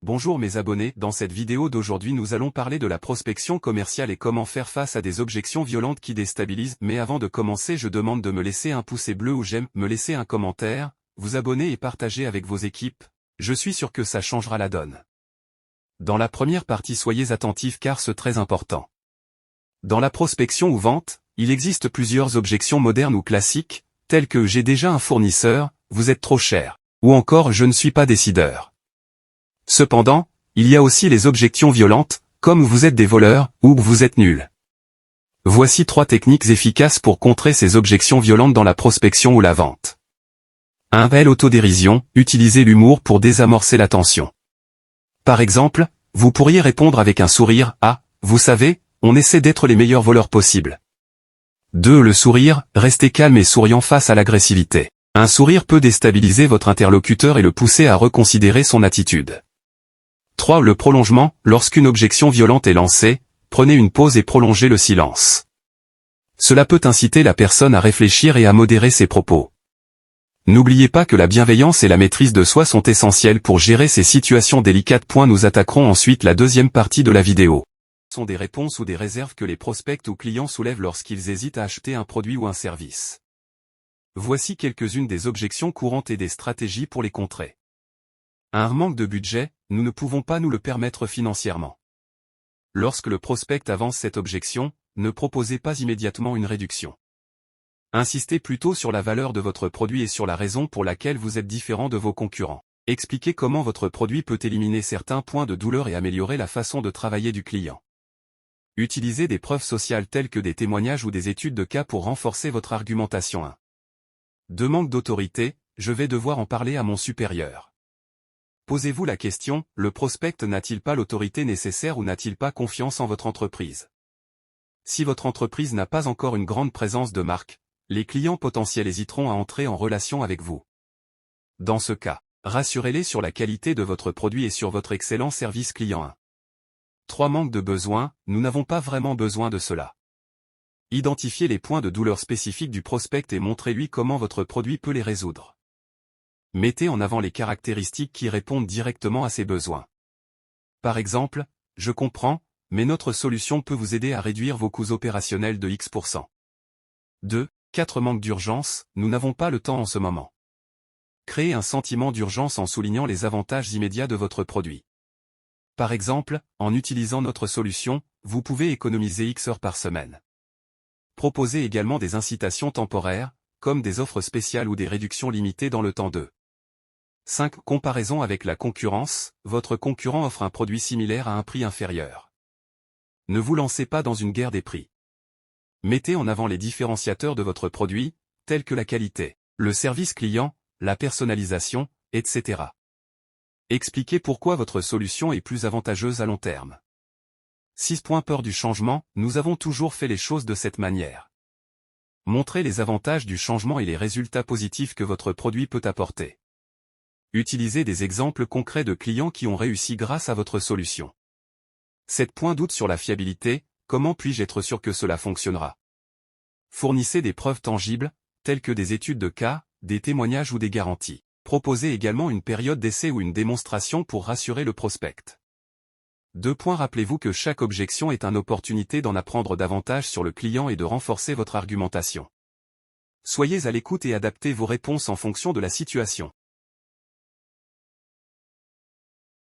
Bonjour mes abonnés, dans cette vidéo d'aujourd'hui nous allons parler de la prospection commerciale et comment faire face à des objections violentes qui déstabilisent. Mais avant de commencer, je demande de me laisser un pouce bleu ou j'aime, me laisser un commentaire, vous abonner et partager avec vos équipes. Je suis sûr que ça changera la donne. Dans la première partie, soyez attentifs car c'est très important. Dans la prospection ou vente, il existe plusieurs objections modernes ou classiques, telles que j'ai déjà un fournisseur, vous êtes trop cher, ou encore je ne suis pas décideur. Cependant, il y a aussi les objections violentes, comme vous êtes des voleurs, ou vous êtes nuls. Voici 3 techniques efficaces pour contrer ces objections violentes dans la prospection ou la vente. 1. L'autodérision, utilisez l'humour pour désamorcer la tension. Par exemple, vous pourriez répondre avec un sourire, « Ah, vous savez, on essaie d'être les meilleurs voleurs possibles. » 2. Le sourire, restez calme et souriant face à l'agressivité. Un sourire peut déstabiliser votre interlocuteur et le pousser à reconsidérer son attitude. 3. Le prolongement, lorsqu'une objection violente est lancée, prenez une pause et prolongez le silence. Cela peut inciter la personne à réfléchir et à modérer ses propos. N'oubliez pas que la bienveillance et la maîtrise de soi sont essentielles pour gérer ces situations délicates. Nous attaquerons ensuite la deuxième partie de la vidéo. Ce sont des réponses ou des réserves que les prospects ou clients soulèvent lorsqu'ils hésitent à acheter un produit ou un service. Voici quelques-unes des objections courantes et des stratégies pour les contrer. Un manque de budget, nous ne pouvons pas nous le permettre financièrement. Lorsque le prospect avance cette objection, ne proposez pas immédiatement une réduction. Insistez plutôt sur la valeur de votre produit et sur la raison pour laquelle vous êtes différent de vos concurrents. Expliquez comment votre produit peut éliminer certains points de douleur et améliorer la façon de travailler du client. Utilisez des preuves sociales telles que des témoignages ou des études de cas pour renforcer votre argumentation. 1. De manque d'autorité, je vais devoir en parler à mon supérieur. Posez-vous la question, le prospect n'a-t-il pas l'autorité nécessaire ou n'a-t-il pas confiance en votre entreprise? Si votre entreprise n'a pas encore une grande présence de marque, les clients potentiels hésiteront à entrer en relation avec vous. Dans ce cas, rassurez-les sur la qualité de votre produit et sur votre excellent service client. 1. 3. Manque de besoin, nous n'avons pas vraiment besoin de cela. Identifiez les points de douleur spécifiques du prospect et montrez-lui comment votre produit peut les résoudre. Mettez en avant les caractéristiques qui répondent directement à ses besoins. Par exemple, je comprends, mais notre solution peut vous aider à réduire vos coûts opérationnels de X%. 2. 4. Manque d'urgence, nous n'avons pas le temps en ce moment. Créez un sentiment d'urgence en soulignant les avantages immédiats de votre produit. Par exemple, en utilisant notre solution, vous pouvez économiser X heures par semaine. Proposez également des incitations temporaires, comme des offres spéciales ou des réductions limitées dans le temps. 2. 5. Comparaison avec la concurrence, votre concurrent offre un produit similaire à un prix inférieur. Ne vous lancez pas dans une guerre des prix. Mettez en avant les différenciateurs de votre produit, tels que la qualité, le service client, la personnalisation, etc. Expliquez pourquoi votre solution est plus avantageuse à long terme. 6. Peur du changement, nous avons toujours fait les choses de cette manière. Montrez les avantages du changement et les résultats positifs que votre produit peut apporter. Utilisez des exemples concrets de clients qui ont réussi grâce à votre solution. 7. Doute sur la fiabilité, comment puis-je être sûr que cela fonctionnera? Fournissez des preuves tangibles, telles que des études de cas, des témoignages ou des garanties. Proposez également une période d'essai ou une démonstration pour rassurer le prospect. 2. Rappelez-vous que chaque objection est une opportunité d'en apprendre davantage sur le client et de renforcer votre argumentation. Soyez à l'écoute et adaptez vos réponses en fonction de la situation.